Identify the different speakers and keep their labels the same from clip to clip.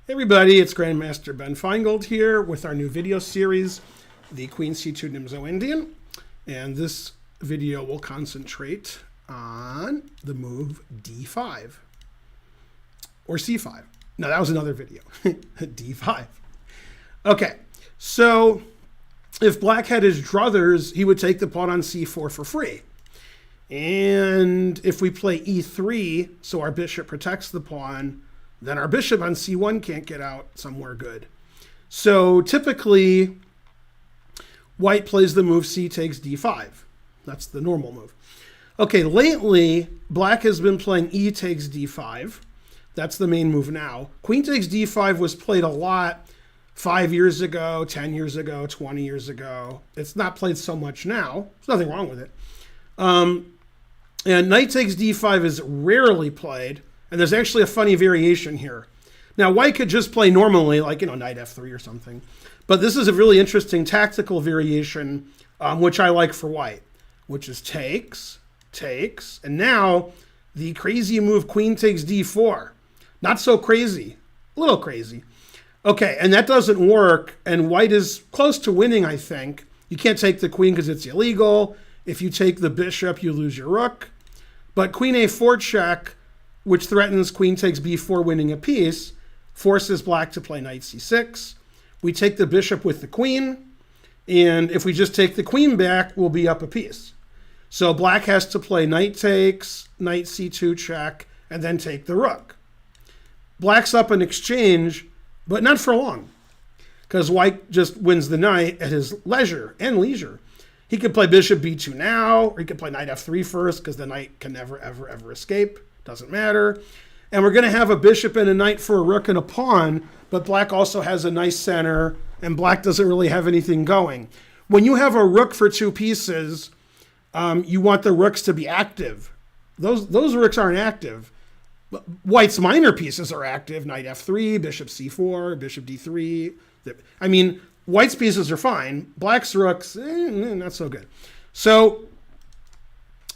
Speaker 1: Hey everybody, it's Grandmaster Ben Feingold here with our new video series, the Qc2 Nimzo Indian. And this video will concentrate on the move D5 or C5. No, that was another video, D5. Okay, so if black had his druthers, he would take the pawn on C4 for free. And if we play E3, so our bishop protects the pawn, then our bishop on C1 can't get out somewhere good. So typically, white plays the move C takes D5. That's the normal move. Okay, lately, black has been playing E takes D5. That's the main move now. Queen takes D5 was played a lot 5 years ago, 10 years ago, 20 years ago. It's not played so much now. There's nothing wrong with it. And knight takes D5 is rarely played. And there's actually a funny variation here. Now, white could just play normally, like, knight F3 or something. But this is a really interesting tactical variation, which I like for white, which is takes, and now the crazy move queen takes D4. Not so crazy, a little crazy. Okay, and that doesn't work, and white is close to winning, I think. You can't take the queen because it's illegal. If you take the bishop, you lose your rook. But queen A4 check, which threatens queen takes B4 winning a piece, forces black to play knight C6. We take the bishop with the queen, and if we just take the queen back, we'll be up a piece. So black has to play knight takes, knight C2 check, and then take the rook. Black's up an exchange, but not for long, because white just wins the knight at his leisure and leisure. He could play bishop B2 now, or he could play knight F3 first, because the knight can never, ever, ever escape. Doesn't matter. And we're going to have a bishop and a knight for a rook and a pawn, but black also has a nice center, and black doesn't really have anything going. When you have a rook for two pieces, you want the rooks to be active. Those rooks aren't active. White's minor pieces are active. Knight F3, bishop C4, bishop D3. I mean, white's pieces are fine. Black's rooks, not so good. So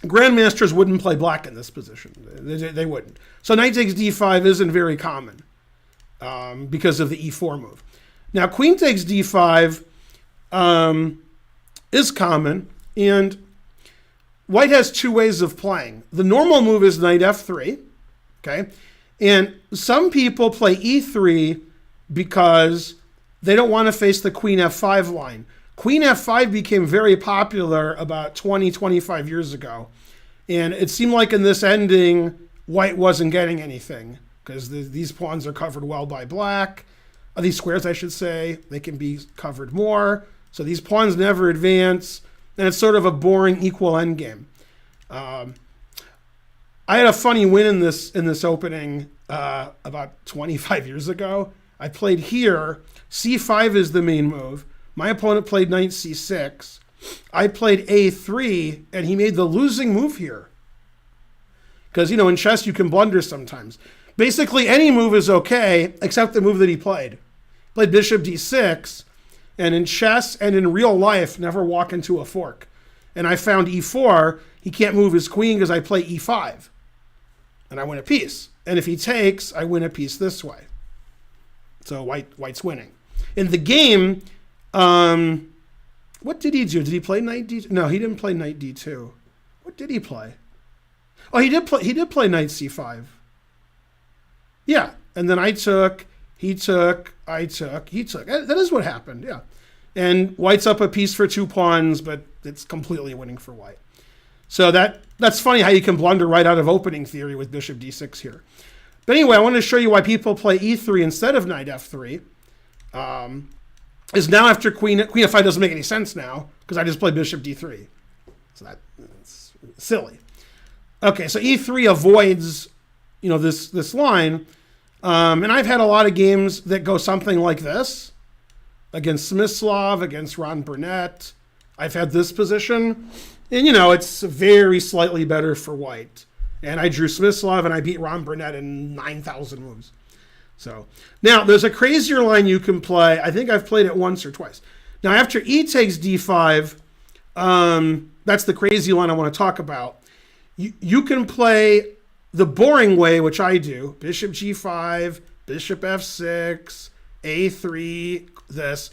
Speaker 1: grandmasters wouldn't play black in this position. They wouldn't. So knight takes D5 isn't very common because of the E4 move. Now queen takes D5 is common, and white has two ways of playing. The normal move is knight F3, okay? And some people play E3 because they don't want to face the queen F5 line. Queen F5 became very popular about 20, 25 years ago. And it seemed like in this ending, white wasn't getting anything because these pawns are covered well by black. These squares, I should say, they can be covered more. So these pawns never advance. And it's sort of a boring equal endgame. I had a funny win in this opening about 25 years ago. I played here. C5 is the main move. My opponent played knight C6. I played A3, and he made the losing move here. Because, in chess, you can blunder sometimes. Basically, any move is okay, except the move that he played. He played bishop D6, and in chess and in real life, never walk into a fork. And I found E4, he can't move his queen because I play E5. And I win a piece. And if he takes, I win a piece this way. So white's winning. In the game, what did he do? Did he play knight D2? No, he didn't play knight D2. What did he play? Oh, he did play knight C5. Yeah, and then I took, he took, I took, he took. That is what happened, yeah. And white's up a piece for two pawns, but it's completely winning for white. So that's funny how you can blunder right out of opening theory with bishop D6 here. But anyway, I want to show you why people play E3 instead of knight F3. Is now after queen F5 doesn't make any sense now because I just played bishop D3. So that's silly. Okay, so E3 avoids, this line. And I've had a lot of games that go something like this against Smyslov, against Ron Burnett. I've had this position, and it's very slightly better for white. And I drew Smyslov and I beat Ron Burnett in 9,000 moves. So now there's a crazier line you can play. I think I've played it once or twice. Now after E takes D5, that's the crazy line I want to talk about. You can play the boring way, which I do, bishop G5, bishop f6, a3, this.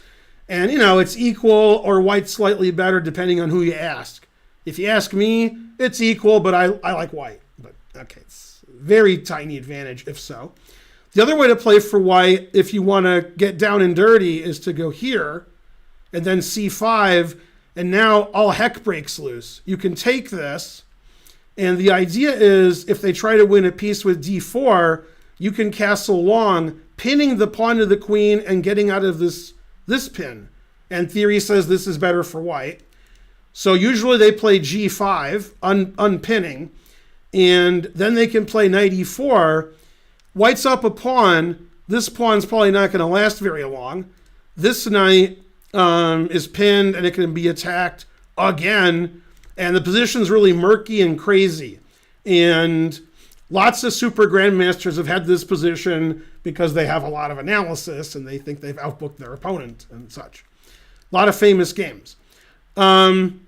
Speaker 1: And, you know, it's equal or white slightly better depending on who you ask. If you ask me, it's equal, but I like white. But, okay, it's a very tiny advantage if so. The other way to play for white, if you want to get down and dirty, is to go here and then c5, and now all heck breaks loose. You can take this, and the idea is if they try to win a piece with d4, you can castle long, pinning the pawn to the queen and getting out of this pin. And theory says this is better for white. So usually they play g5, unpinning, and then they can play knight e4. White's up a pawn. This pawn's probably not going to last very long. This knight is pinned, and it can be attacked again. And the position's really murky and crazy. And lots of super grandmasters have had this position because they have a lot of analysis and they think they've outbooked their opponent and such. A lot of famous games. And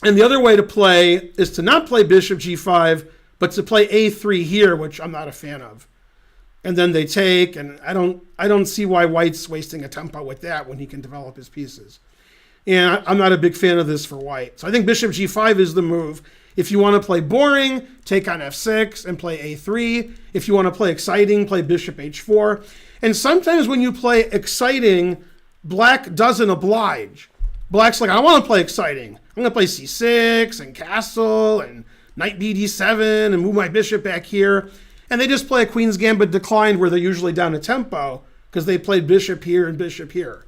Speaker 1: the other way to play is to not play bishop g5, but to play a3 here, which I'm not a fan of. And then they take, and I don't see why white's wasting a tempo with that when he can develop his pieces. And I'm not a big fan of this for white. So I think bishop g5 is the move. If you want to play boring, take on f6 and play a3. If you want to play exciting, play bishop h4. And sometimes when you play exciting, black doesn't oblige. Black's like, I want to play exciting. I'm going to play c6 and castle and knight bd7 and move my bishop back here. And they just play a Queen's Gambit declined where they're usually down a tempo because they played bishop here and bishop here.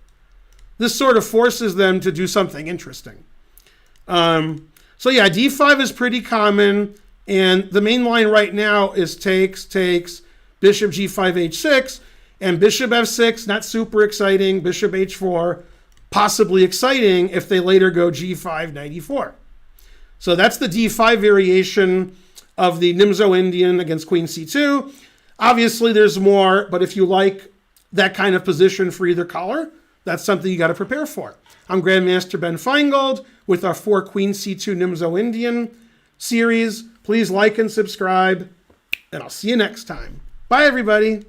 Speaker 1: This sort of forces them to do something interesting. So yeah, d5 is pretty common. And the main line right now is takes, bishop g5, h6, and bishop f6, not super exciting, bishop h4, possibly exciting if they later go g5, knight e4. So that's the d5 variation of the Nimzo Indian against queen c2. Obviously there's more, but if you like that kind of position for either color, that's something you got to prepare for. I'm Grandmaster Ben Feingold with our 4 Queen C2 Nimzo Indian series. Please like and subscribe, and I'll see you next time. Bye, everybody.